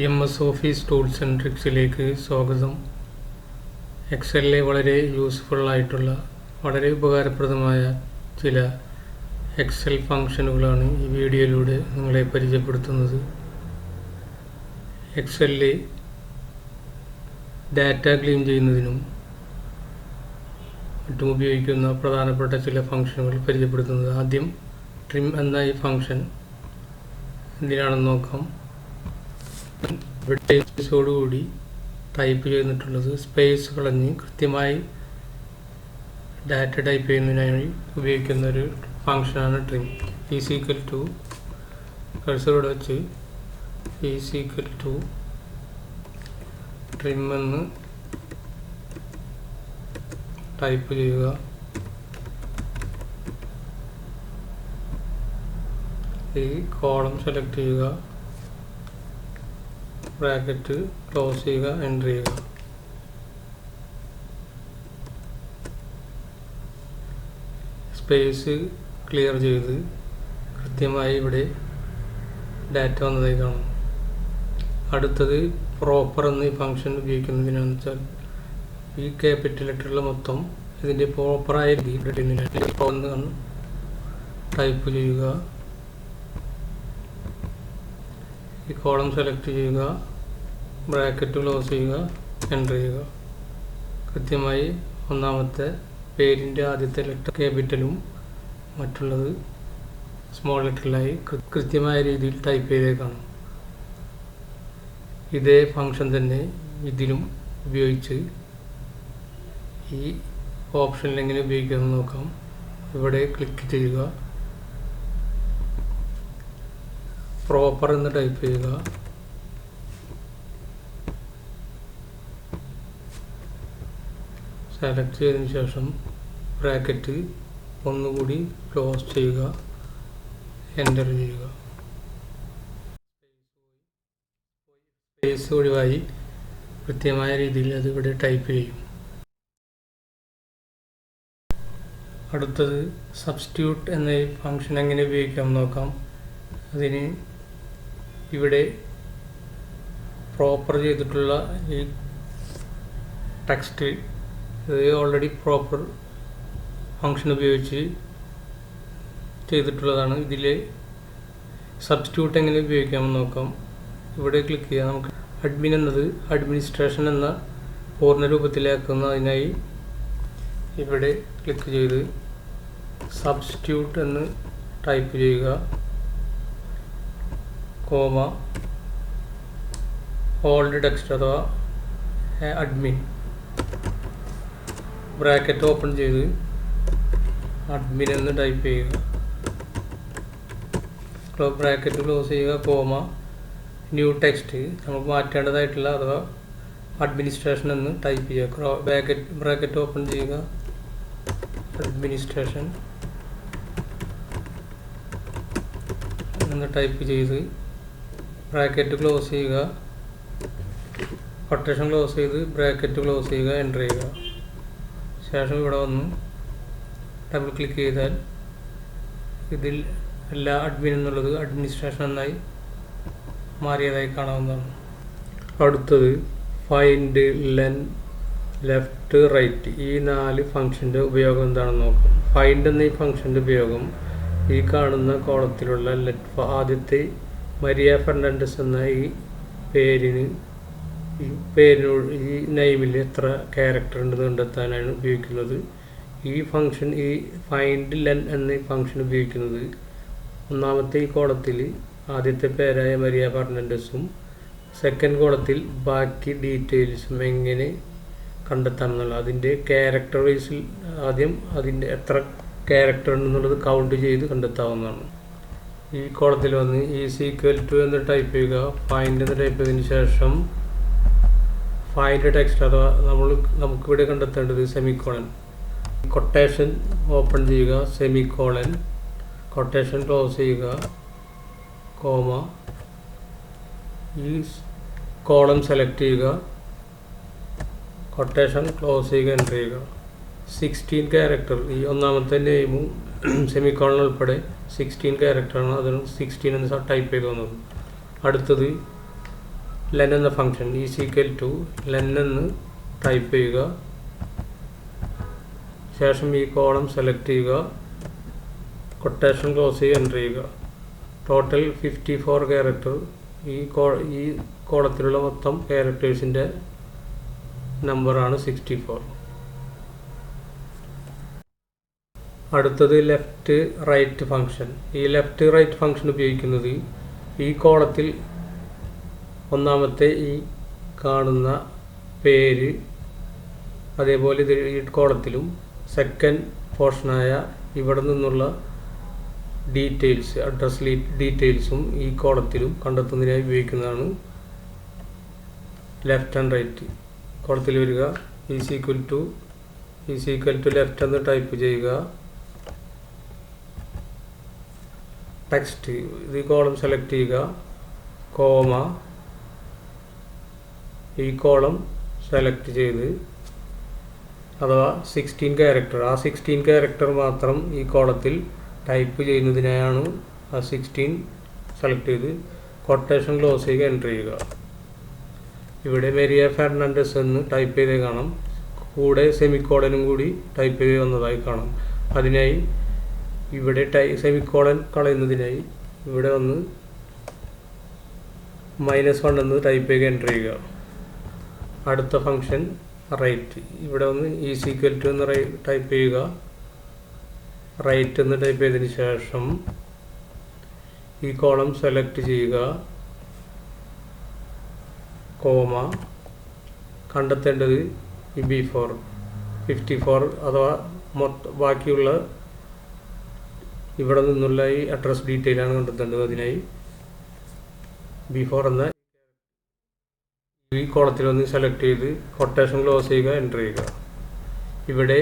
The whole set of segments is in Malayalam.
MS ഓഫീസ് ടൂൾസ് ആൻഡ് ട്രിക്സിലേക്ക് സ്വാഗതം. എക്സലിലെ വളരെ യൂസ്ഫുള്ളായിട്ടുള്ള വളരെ ഉപകാരപ്രദമായ ചില എക്സൽ ഫംഗ്ഷനുകളാണ് ഈ വീഡിയോയിലൂടെ നിങ്ങളെ പരിചയപ്പെടുത്തുന്നത്. എക്സലിലെ ഡാറ്റ ക്ലീൻ ചെയ്യുന്നതിനും മറ്റും ഉപയോഗിക്കുന്ന പ്രധാനപ്പെട്ട ചില ഫംഗ്ഷനുകൾ പരിചയപ്പെടുത്തുന്നത്. ആദ്യം ട്രിം എന്ന ഈ ഫംഗ്ഷൻ എന്തിനാണെന്ന് നോക്കാം. കൂടി ടൈപ്പ് ചെയ്തിട്ടുള്ളത് സ്പേസ് കളഞ്ഞ് കൃത്യമായി ഡാറ്റ ടൈപ്പ് ചെയ്യുന്നതിനായി ഉപയോഗിക്കുന്ന ഒരു ഫംഗ്ഷനാണ് ട്രിം. ഈക്വൽ ടു കഴ്സറോടെ വെച്ച് ഈക്വൽ ടു ട്രിം എന്ന് ടൈപ്പ് ചെയ്യുക. ഈ കോളം സെലക്ട് ചെയ്യുക, ബ്രാക്കറ്റ് ക്ലോസ് ചെയ്യുക, എൻ്റർ ചെയ്യുക. സ്പേസ് ക്ലിയർ ചെയ്ത് കൃത്യമായി ഇവിടെ ഡാറ്റ വന്നതായി കാണാം. അടുത്തത് പ്രോപ്പർ എന്ന ഈ ഫംഗ്ഷൻ ഉപയോഗിക്കുന്നതിനാണെന്ന് വെച്ചാൽ ഈ ക്യാപിറ്റൽ ലെറ്ററുകൾ മൊത്തം ഇതിൻ്റെ പ്രോപ്പറായ രീതിയിൽ ടൈപ്പ് ചെയ്യുക. ഈ കോളം സെലക്ട് ചെയ്യുക, ബ്രാക്കറ്റ് ക്ലോസ് ചെയ്യുക, എൻ്റർ ചെയ്യുക. കൃത്യമായി ഒന്നാമത്തെ പേരിൻ്റെ ആദ്യത്തെ ലെറ്റർ ക്യാപിറ്റലും മറ്റുള്ളത് സ്മോൾ ലെറ്ററിലായി കൃത്യമായ രീതിയിൽ ടൈപ്പ് ചെയ്തേക്കാണ്. ഇതേ ഫംഗ്ഷൻ തന്നെ ഇതിലും ഉപയോഗിച്ച് ഈ ഓപ്ഷനിൽ എങ്ങനെ ഉപയോഗിക്കാമെന്ന് നോക്കാം. ഇവിടെ ക്ലിക്ക് ചെയ്യുക, പ്രോപ്പർ എന്ന് ടൈപ്പ് ചെയ്യുക, സെലക്ട് ചെയ്തതിന് ശേഷം ബ്രാക്കറ്റ് ഒന്നുകൂടി ക്ലോസ് ചെയ്യുക, എൻ്റർ ചെയ്യുക. സ്പേസ് ഒഴിവായി കൃത്യമായ രീതിയിൽ അത് ഇവിടെ ടൈപ്പ് ചെയ്യും. അടുത്തത് സബ്സ്റ്റിറ്റ്യൂട്ട് എന്ന ഫംഗ്ഷൻ എങ്ങനെ ഉപയോഗിക്കാം നോക്കാം. അതിന് ഇവിടെ പ്രോപ്പർ ചെയ്തിട്ടുള്ള ഈ ടെക്സ്റ്റ് ഇത് ഓൾറെഡി പ്രോപ്പർ ഫംഗ്ഷൻ ഉപയോഗിച്ച് ചെയ്തിട്ടുള്ളതാണ്. ഇതിൽ സബ്സ്റ്റിറ്റ്യൂട്ട് എങ്ങനെ ഉപയോഗിക്കാമെന്ന് നോക്കാം. ഇവിടെ ക്ലിക്ക് ചെയ്യാം. നമുക്ക് അഡ്മിൻ എന്നത് അഡ്മിനിസ്ട്രേഷൻ എന്ന പൂർണ്ണ രൂപത്തിലാക്കുന്നതിനായി ഇവിടെ ക്ലിക്ക് ചെയ്ത് സബ്സ്റ്റിറ്റ്യൂട്ട് എന്ന് ടൈപ്പ് ചെയ്യുക, കോമ ഓൾഡ് ടെക്സ്റ്റ് അഥവാ അഡ്മിൻ, ബ്രാക്കറ്റ് ഓപ്പൺ ചെയ്ത് അഡ്മിൻ എന്ന് ടൈപ്പ് ചെയ്യുക, ബ്രാക്കറ്റ് ക്ലോസ് ചെയ്യുക, കോമ ന്യൂ ടെക്സ്റ്റ് നമുക്ക് മാറ്റേണ്ടതായിട്ടുള്ള അഥവാ അഡ്മിനിസ്ട്രേഷൻ എന്ന് ടൈപ്പ് ചെയ്യുക. ബ്രാക്കറ്റ് ഓപ്പൺ ചെയ്യുക, അഡ്മിനിസ്ട്രേഷൻ എന്ന് ടൈപ്പ് ചെയ്ത് ബ്രാക്കറ്റ് ക്ലോസ് ചെയ്യുക, കൊട്ടേഷൻ ക്ലോസ് ചെയ്ത് ബ്രാക്കറ്റ് ക്ലോസ് ചെയ്യുക, എൻ്റർ ചെയ്യുക. ശേഷം ഇവിടെ വന്ന് ഡബിൾ ക്ലിക്ക് ചെയ്താൽ ഇതിൽ എല്ലാ അഡ്മിൻ എന്നുള്ളത് അഡ്മിനിസ്ട്രേഷൻ എന്നായി മാറിയതായി കാണാവുന്നതാണ്. അടുത്തത് ഫൈൻഡ്, ലെൻ, ലെഫ്റ്റ്, റൈറ്റ് ഈ 4 ഫംഗ്ഷൻ്റെ ഉപയോഗം എന്താണെന്ന് നോക്കാം. ഫൈൻഡ് എന്ന ഈ ഫംഗ്ഷൻ്റെ ഉപയോഗം ഈ കാണുന്ന കോളത്തിലുള്ള ആദ്യത്തെ മരിയ ഫെർണാണ്ടസ് എന്ന ഈ പേരിനോട് ഈ നെയിമിൽ എത്ര ക്യാരക്ടർ ഉണ്ടെന്ന് കണ്ടെത്താനാണ് ഉപയോഗിക്കുന്നത്. ഈ ഫംഗ്ഷൻ ഈ ഫൈൻഡ് ലെൻ എന്ന ഫംഗ്ഷൻ ഉപയോഗിക്കുന്നത് ഒന്നാമത്തെ ഈ കോളത്തിൽ ആദ്യത്തെ പേരായ മരിയ ഫെർണാണ്ടസും സെക്കൻഡ് കോളത്തിൽ ബാക്കി ഡീറ്റെയിൽസും എങ്ങനെ കണ്ടെത്താമെന്നുള്ള അതിൻ്റെ ക്യാരക്ടർ വൈസിൽ ആദ്യം അതിൻ്റെ എത്ര ക്യാരക്ടർ ഉണ്ടെന്നുള്ളത് കൗണ്ട് ചെയ്ത് കണ്ടെത്താവുന്നതാണ്. ഈ കോളത്തിൽ വന്ന് ഈക്വൽ ടു എന്ന് ടൈപ്പ് ചെയ്യുക, ഫൈൻഡ് എന്ന് ടൈപ്പ് ചെയ്തതിന് ശേഷം ഫൈൻഡ് ടെക്സ്റ്റ് അഥവാ നമുക്കിവിടെ കണ്ടെത്തേണ്ടത് സെമിക്കോളൻ, കൊട്ടേഷൻ ഓപ്പൺ ചെയ്യുക, സെമിക്കോളൻ, കൊട്ടേഷൻ ക്ലോസ് ചെയ്യുക, കോമ ഈ കോളം സെലക്ട് ചെയ്യുക, കൊട്ടേഷൻ ക്ലോസ് ചെയ്യുക, എൻ്റർ ചെയ്യുക. 16 ക്യാരക്ടർ ഈ ഒന്നാമത്തെ നെയിമും സെമിക്കോളൻ ഉൾപ്പെടെ 16 ക്യാരക്ടറാണ്. അതിന് 16 എന്ന് ടൈപ്പ് ചെയ്ത് വന്നത്. അടുത്തത് len എന്ന function is equal to len എന്ന് ടൈപ്പ് ചെയ്യുക. ശേഷം ഈ കോളം സെലക്ട് ചെയ്യുക, കൊട്ടേഷൻ ക്ലോസ് ചെയ്യുക, എൻ്റർ ചെയ്യുക. Total 54 character. ഈ കോളത്തിലുള്ള മൊത്തം ക്യാരക്ടേഴ്സിൻ്റെ നമ്പറാണ് 64. അടുത്തത് ലെഫ്റ്റ് റൈറ്റ് ഫംഗ്ഷൻ. ഈ ലെഫ്റ്റ് റൈറ്റ് ഫംഗ്ഷൻ ഉപയോഗിക്കുന്നത് ഈ കോളത്തിൽ ഒന്നാമത്തെ ഈ കാണുന്ന പേര്, അതേപോലെ ഇത് ഈ കോളത്തിലും സെക്കൻഡ് പോർഷനായ ഇവിടെ നിന്നുള്ള ഡീറ്റെയിൽസ്, അഡ്രസ് ഡീറ്റെയിൽസും ഈ കോളത്തിലും കണ്ടെത്തുന്നതിനായി ഉപയോഗിക്കുന്നതാണ് ലെഫ്റ്റ് ആൻഡ് റൈറ്റ്. കോളത്തിൽ വരിക, ഈസ് ഈക്വൽ ടു ലെഫ്റ്റ് എന്ന് ടൈപ്പ് ചെയ്യുക. ടെക്സ്റ്റ് ഇത് കോളം സെലക്ട് ചെയ്യുക, കോമ ഈ കോളം സെലക്ട് ചെയ്ത്, അഥവാ 16 ക്യാരക്ടർ, ആ 16 ക്യാരക്ടർ മാത്രം ഈ കോളത്തിൽ ടൈപ്പ് ചെയ്യുന്നതിനായാണ് ആ 16 സെലക്ട് ചെയ്ത് കൊട്ടേഷൻ ക്ലോസ് ചെയ്യുക, എൻ്റർ ചെയ്യുക. ഇവിടെ മെരിയ ഫെർണാണ്ടസ് എന്ന് ടൈപ്പ് ചെയ്തേ കാണാം, കൂടെ സെമിക്കോളനും കൂടി ടൈപ്പ് ചെയ്ത് വന്നതായി കാണാം. അതിനായി ഇവിടെ സെമിക്കോളൻ കളയുന്നതിനായി ഇവിടെ ഒന്ന് -1 എന്ന് ടൈപ്പ് ചെയ്യുക, എൻ്റർ ചെയ്യുക. അടുത്ത ഫംഗ്ഷൻ റൈറ്റ്. ഇവിടെ ഒന്ന് ഈസ് ഈക്വൽ ടു എന്ന് ടൈപ്പ് ചെയ്യുക, റൈറ്റ് എന്ന് ടൈപ്പ് ചെയ്തതിന് ശേഷം ഈ കോളം സെലക്ട് ചെയ്യുക, കോമ കണ്ടെത്തേണ്ടത് ഈ ബിഫോർ 54 അഥവാ ബാക്കിയുള്ള ഇവിടെ നിന്നുള്ള ഈ അഡ്രസ് ഡീറ്റെയിലാണ് കണ്ടെത്തേണ്ടത്. അതിനായി ബിഫോർ എന്ന ഈ കോളത്തിൽ ഒന്ന് സെലക്ട് ചെയ്ത് കൊട്ടേഷൻ ക്ലോസ് ചെയ്യുക, എൻ്റർ ചെയ്യുക. ഇവിടെ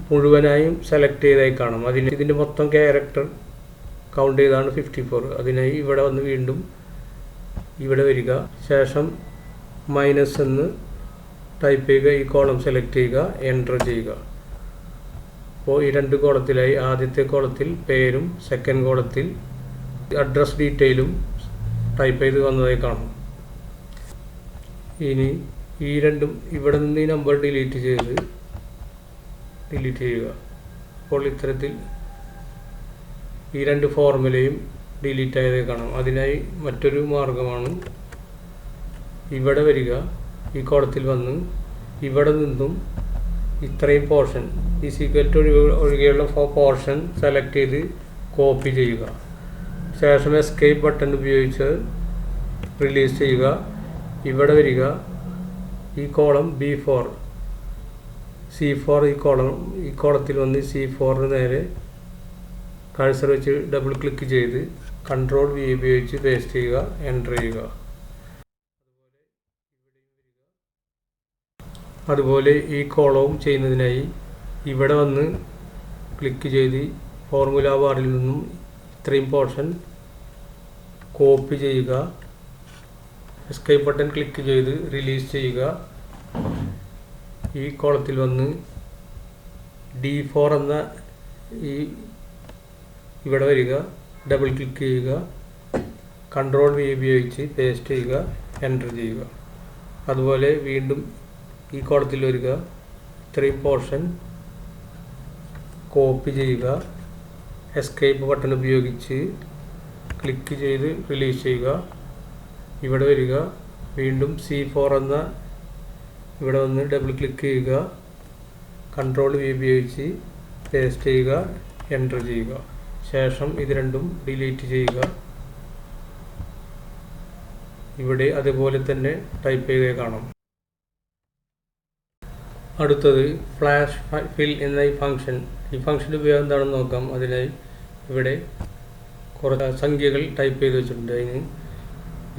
മുഴുവനായും സെലക്ട് ചെയ്തായി കാണാം. ഇതിൻ്റെ മൊത്തം ക്യാരക്ടർ കൗണ്ട് ചെയ്താണ് 54. അതിനായി ഇവിടെ വന്ന് വീണ്ടും ഇവിടെ വരിക, ശേഷം മൈനസ് എന്ന് ടൈപ്പ് ചെയ്യുക, ഈ കോളം സെലക്ട് ചെയ്യുക, എൻ്റർ ചെയ്യുക. അപ്പോൾ ഈ രണ്ട് കോളത്തിലായി. ആദ്യത്തെ കോളത്തിൽ പേരും സെക്കൻഡ് കോളത്തിൽ അഡ്രസ് ഡീറ്റെയിലും ടൈപ്പ് ചെയ്ത് വന്നതായി കാണും. ഇനി ഈ രണ്ടും ഇവിടെ നിന്ന് ഈ നമ്പർ ഡിലീറ്റ് ചെയ്യുക. അപ്പോൾ ഇത്തരത്തിൽ ഈ രണ്ട് ഫോർമുലയും ഡിലീറ്റ് ആയതായി കാണാം. അതിനായി മറ്റൊരു മാർഗമാണ് ഇവിടെ വരിക, ഈ കോളത്തിൽ വന്ന് ഇവിടെ നിന്നും ഇത്രയും പോർഷൻ ഈ സീക്വൽറ്റ് ഒഴികെയുള്ള പോർഷൻ സെലക്ട് ചെയ്ത് കോപ്പി ചെയ്യുക. ശേഷം എസ്കേപ്പ് ബട്ടൺ ഉപയോഗിച്ച് റിലീസ് ചെയ്യുക. ഇവിടെ വരിക, ഈ കോളം B4 C4 ഈ കോളത്തിൽ വന്ന് C4 നേരെ കഴ്സർ വെച്ച് ഡബിൾ ക്ലിക്ക് ചെയ്ത് Ctrl V ഉപയോഗിച്ച് പേസ്റ്റ് ചെയ്യുക, എൻ്റർ ചെയ്യുക. അതുപോലെ ഈ കോളവും ചെയ്യുന്നതിനായി ഇവിടെ വന്ന് ക്ലിക്ക് ചെയ്ത് ഫോർമുല ബാറിൽ നിന്നും ഇത്രയും പോർഷൻ കോപ്പി ചെയ്യുക. എസ്കേപ്പ് ബട്ടൺ ക്ലിക്ക് ചെയ്ത് റിലീസ് ചെയ്യുക. ഈ കോളത്തിൽ വന്ന് D4 എന്ന ഇവിടെ വരിക, ഡബിൾ ക്ലിക്ക് ചെയ്യുക, Ctrl V ഉപയോഗിച്ച് പേസ്റ്റ് ചെയ്യുക, എൻ്റർ ചെയ്യുക. അതുപോലെ വീണ്ടും ഈ കോളത്തിൽ വരിക, ഇത്രയും പോർഷൻ കോപ്പി ചെയ്യുക, എസ്കേപ്പ് ബട്ടൺ ഉപയോഗിച്ച് ക്ലിക്ക് ചെയ്ത് റിലീസ് ചെയ്യുക. ഇവിടെ വരിക, വീണ്ടും C4 എന്ന ഇവിടെ വന്ന് ഡബിൾ ക്ലിക്ക് ചെയ്യുക, Ctrl V ഉപയോഗിച്ച് പേസ്റ്റ് ചെയ്യുക, എൻ്റർ ചെയ്യുക. ശേഷം ഇത് രണ്ടും ഡിലീറ്റ് ചെയ്യുക. ഇവിടെ അതുപോലെ തന്നെ ടൈപ്പ് ചെയ്തേ കാണാം. അടുത്തത് ഫ്ലാഷ് ഫിൽ എന്ന ഈ ഫംഗ്ഷൻ്റെ ഉപയോഗം എന്താണെന്ന് നോക്കാം. അതിനായി ഇവിടെ കുറച്ച് സംഖ്യകൾ ടൈപ്പ് ചെയ്ത് വെച്ചിട്ടുണ്ട്. അതിന്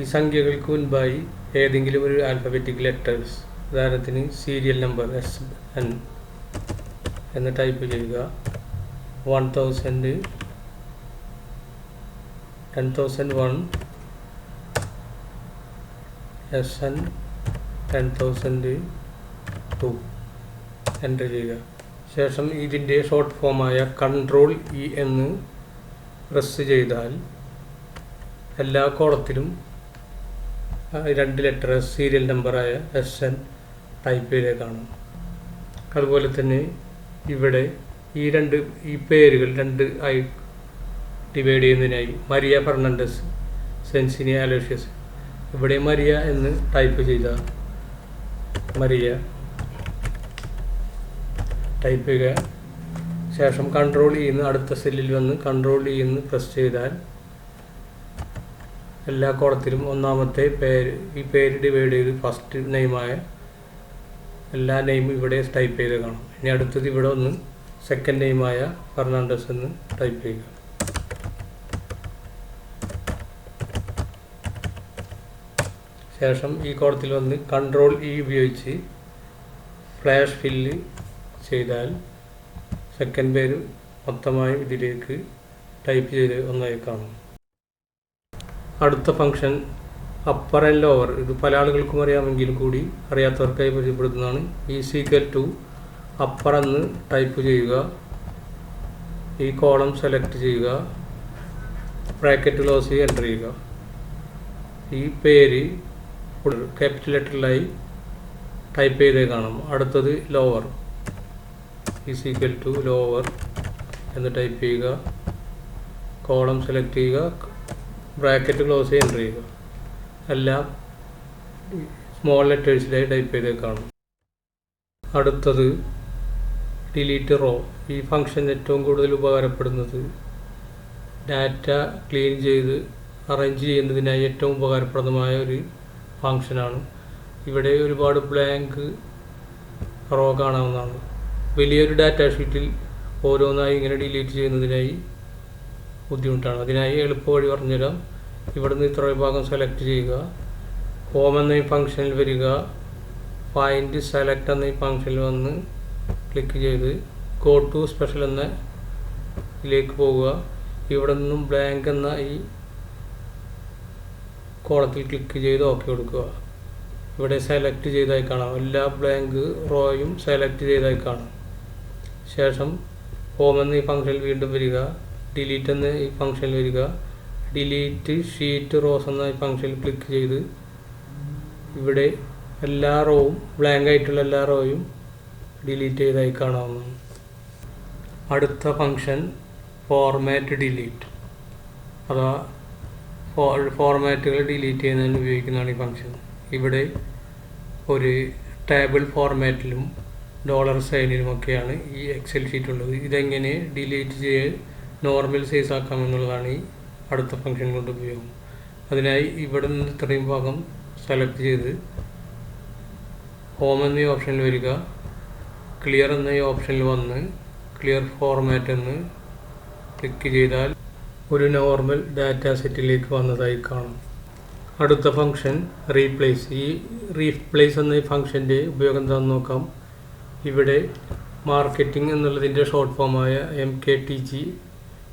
ഈ സംഖ്യകൾക്ക് മുൻപായി ഏതെങ്കിലും ഒരു ആൽഫബറ്റിക് ലെറ്റേഴ്സ്, ഉദാഹരണത്തിന് സീരിയൽ നമ്പർ SN എന്ന് ടൈപ്പ് ചെയ്യുക. 1000, 10,001, SN 10,002 എൻ്റർ ചെയ്യുക. ശേഷം ഇതിൻ്റെ ഷോർട്ട് ഫോമായ Ctrl E എന്ന് പ്രസ് ചെയ്താൽ എല്ലാ കോളത്തിലും 2 ലെറ്റർ സീരിയൽ നമ്പറായ SN ടൈപ്പ് ചെയ്തേ കാണാം. അതുപോലെ തന്നെ ഇവിടെ ഈ പേരുകൾ 2 ആയി ഡിവൈഡ് ചെയ്യുന്നതിനായി മരിയ ഫെർണാണ്ടസ്, സെൻസിനിയ അലോഷ്യസ്, ഇവിടെ മരിയ എന്ന് ടൈപ്പ് ചെയ്ത മരിയ ടൈപ്പ് ചെയ്യുക. ശേഷം കൺട്രോൾ ചെയ്യുന്ന അടുത്ത സെല്ലിൽ വന്ന് കൺട്രോൾ ചെയ്യുന്ന പ്രസ് ചെയ്താൽ എല്ലാ കോളത്തിലും ഒന്നാമത്തെ ഈ പേര് ഡിവൈഡ് ചെയ്ത് ഫസ്റ്റ് നെയിമായ എല്ലാ നെയിമും ഇവിടെ ടൈപ്പ് ചെയ്ത് കാണാം. ഇനി അടുത്തത് ഇവിടെ ഒന്ന് സെക്കൻഡ് നെയിമായ ഫെർണാണ്ടസ് എന്ന് ടൈപ്പ് ചെയ്യുക. ശേഷം ഈ കോളത്തിൽ വന്ന് കൺട്രോൾ ഉപയോഗിച്ച് ഫ്ലാഷ് ഫില്ല് ചെയ്താൽ സെക്കൻഡ് പേര് മൊത്തമായും ഇതിലേക്ക് ടൈപ്പ് ചെയ്ത് ഒന്നായി കാണും. അടുത്ത ഫംഗ്ഷൻ അപ്പർ ആൻഡ് ലോവർ. ഇത് പല ആളുകൾക്കും അറിയാമെങ്കിലും കൂടി അറിയാത്തവർക്കായി പരിചയപ്പെടുത്തുന്നതാണ്. = അപ്പർ എന്ന് ടൈപ്പ് ചെയ്യുക, ഈ കോളം സെലക്ട് ചെയ്യുക, ബ്രാക്കറ്റ് ക്ലോസ് ചെയ്ത് എൻ്റർ ചെയ്യുക. ഈ പേര് ക്യാപിറ്റൽ ലെറ്ററിലായി ടൈപ്പ് ചെയ്തേ കാണാം. അടുത്തത് ലോവർ, = ലോവർ എന്ന് ടൈപ്പ് ചെയ്യുക, കോളം സെലക്ട് ചെയ്യുക, ബ്രാക്കറ്റ് ക്ലോസ് ചെയ്ത് എൻ്റർ ചെയ്യുക. എല്ലാം സ്മോൾ ലെറ്റേഴ്സിലായി ടൈപ്പ് ചെയ്തേ കാണും. അടുത്തത് ഡിലീറ്റ് റോ. ഈ ഫംഗ്ഷൻ ഏറ്റവും കൂടുതൽ ഉപകാരപ്പെടുന്നത് ഡാറ്റ ക്ലീൻ ചെയ്ത് അറേഞ്ച് ചെയ്യുന്നതിനായി ഏറ്റവും ഉപകാരപ്രദമായ ഒരു ഫംഗ്ഷനാണ്. ഇവിടെ ഒരുപാട് ബ്ലാങ്ക് റോ കാണാവുന്നതാണ്. വലിയൊരു ഡാറ്റ ഷീറ്റിൽ ഓരോന്നായി ഇങ്ങനെ ഡിലീറ്റ് ചെയ്യുന്നതിനായി ബുദ്ധിമുട്ടാണ്. അതിനായി എളുപ്പ വഴി പറഞ്ഞുതരാം. ഇവിടുന്ന് ഇത്ര വിഭാഗം സെലക്ട് ചെയ്യുക, ഹോം എന്ന ഈ ഫംഗ്ഷനിൽ വരിക, ഫൈൻഡ് സെലക്ട് എന്ന ഈ ഫംഗ്ഷനിൽ വന്ന് ക്ലിക്ക് ചെയ്ത് ഗോ ടു സ്പെഷ്യൽ എന്ന ഇതിലേക്ക് പോവുക. ഇവിടെ നിന്നും ബ്ലാങ്ക് എന്ന ഈ കോളത്തിൽ ക്ലിക്ക് ചെയ്ത് ഓക്കെ കൊടുക്കുക. ഇവിടെ സെലക്ട് ചെയ്തായി കാണാം, എല്ലാ ബ്ലാങ്ക് റോയും സെലക്ട് ചെയ്തായി കാണാം. ശേഷം ഹോം എന്ന ഈ ഫംഗ്ഷനിൽ വീണ്ടും വരിക, ഡിലീറ്റ് എന്ന ഈ ഫംഗ്ഷനിൽ വരിക, ഡിലീറ്റ് ഷീറ്റ് റോസ് എന്ന ഈ ഫംഗ്ഷനിൽ ക്ലിക്ക് ചെയ്ത് ഇവിടെ എല്ലാ റോവും ബ്ലാങ്ക് ആയിട്ടുള്ള എല്ലാ റോയും ഡിലീറ്റ് ചെയ്തായി കാണാവുന്നതാണ്. അടുത്ത ഫംഗ്ഷൻ ഫോർമാറ്റ് ഡിലീറ്റ് അഥവാ ഫോർമാറ്റുകൾ ഡിലീറ്റ് ചെയ്യുന്നതിന് ഉപയോഗിക്കുന്നതാണ് ഈ ഫംഗ്ഷൻ. ഇവിടെ ഒരു ടേബിൾ ഫോർമാറ്റിലും $സൈനിലുമൊക്കെയാണ് ഈ എക്സൽ ഷീറ്റ് ഉള്ളത്. ഇതെങ്ങനെ ഡിലീറ്റ് ചെയ്ത് നോർമൽ സൈസ് ആക്കാമെന്നുള്ളതാണ് ഈ അടുത്ത ഫംഗ്ഷൻ കൊണ്ട് ഉപയോഗം. അതിനായി ഇവിടെ നിന്ന് ഇത്രയും ഭാഗം സെലക്ട് ചെയ്ത് ഹോം എന്ന ഈ ഓപ്ഷനിൽ വരിക, ക്ലിയർ എന്ന ഈ ഓപ്ഷനിൽ വന്ന് ക്ലിയർ ഫോർമാറ്റ് എന്ന് ക്ലിക്ക് ചെയ്താൽ ഒരു നോർമൽ ഡാറ്റ സെറ്റിലേക്ക് വന്നതായി കാണാം. അടുത്ത ഫംഗ്ഷൻ റീപ്ലേസ്. ഈ റീപ്ലേസ് എന്ന ഈ ഫംഗ്ഷൻ്റെ ഉപയോഗം എന്താണെന്ന് നോക്കാം. ഇവിടെ മാർക്കറ്റിംഗ് എന്നുള്ളതിൻ്റെ ഷോർട്ട് ഫോമായ MKTG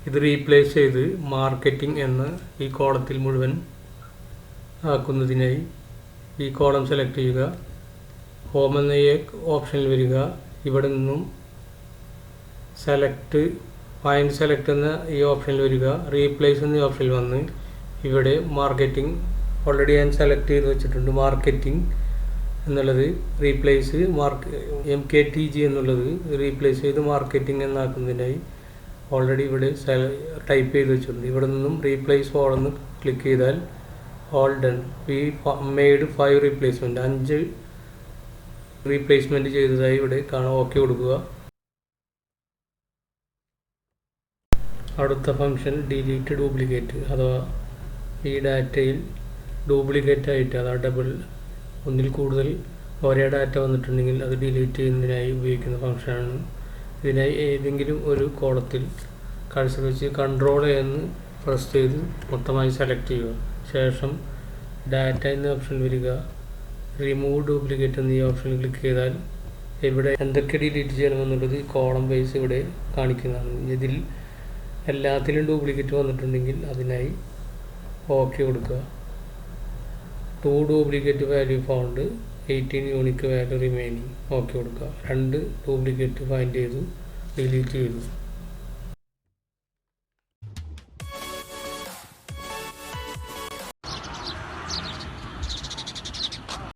ഇത് റീപ്ലേസ് ചെയ്ത് മാർക്കറ്റിംഗ് എന്ന് ഈ കോളത്തിൽ മുഴുവൻ ആക്കുന്നതിനായി ഈ കോളം സെലക്ട് ചെയ്യുക, ഹോം എന്ന ഈ ഓപ്ഷനിൽ വരിക, ഇവിടെ നിന്നും ഫൈൻഡ് സെലക്ട് എന്ന ഈ ഓപ്ഷനിൽ വരിക, റീപ്ലേസ് എന്ന ഈ ഓപ്ഷനിൽ വന്ന് ഇവിടെ മാർക്കറ്റിംഗ് ഓൾറെഡി ഞാൻ സെലക്ട് ചെയ്ത് വെച്ചിട്ടുണ്ട്. മാർക്കറ്റിംഗ് എന്നുള്ളത് റീപ്ലേസ് MKTG എന്നുള്ളത് റീപ്ലേസ് ചെയ്ത് മാർക്കറ്റിംഗ് എന്നാക്കുന്നതിനായി ഓൾറെഡി ഇവിടെ ടൈപ്പ് ചെയ്ത് വെച്ചിട്ടുണ്ട്. ഇവിടെ നിന്നും റീപ്ലേസ് ഓൾ എന്ന് ക്ലിക്ക് ചെയ്താൽ ഓൾ ഡൺ. ഈ മെയ്ഡ് 5 റീപ്ലേസ്മെൻറ്റ് 5 റീപ്ലേസ്മെൻറ്റ് ചെയ്തതായി ഇവിടെ കാണാം. ഓക്കെ കൊടുക്കുക. അടുത്ത ഫംഗ്ഷൻ ഡിലീറ്റ് ഡ്യൂപ്ലിക്കേറ്റ് അഥവാ ഈ ഡാറ്റയിൽ ഡ്യൂപ്ലിക്കേറ്റ് ആയിട്ട് അഥവാ ഒന്നിൽ കൂടുതൽ ഒരേ ഡാറ്റ വന്നിട്ടുണ്ടെങ്കിൽ അത് ഡിലീറ്റ് ചെയ്യുന്നതിനായി ഉപയോഗിക്കുന്ന ഫംഗ്ഷനാണ്. ഇതിനായി ഏതെങ്കിലും ഒരു കോളത്തിൽ കഴ്സർ വെച്ച് കൺട്രോൾ എന്ന് പ്രസ് ചെയ്ത് മൊത്തമായി സെലക്ട് ചെയ്യുക. ശേഷം ഡാറ്റ എന്ന ഓപ്ഷനിൽ വരിക, റിമൂവ് ഡ്യൂപ്ലിക്കേറ്റ് എന്ന ഈ ഓപ്ഷനിൽ ക്ലിക്ക് ചെയ്താൽ ഇവിടെ എന്തൊക്കെ ഡിലീറ്റ് ചെയ്യണമെന്നുള്ളത് കോളം വൈസ് ഇവിടെ കാണിക്കുന്നതാണ്. ഇതിൽ എല്ലാത്തിലും ഡ്യൂപ്ലിക്കേറ്റ് വന്നിട്ടുണ്ടെങ്കിൽ അതിനായി ഓക്കെ കൊടുക്കുക. 2 duplicate value found, 18 unique value remaining okay കൊടുക്കുക. 2 ഡ്യൂപ്ലിക്കേറ്റ് ഫൈൻഡ് ചെയ്തു, ഡിലീറ്റ് ചെയ്തു.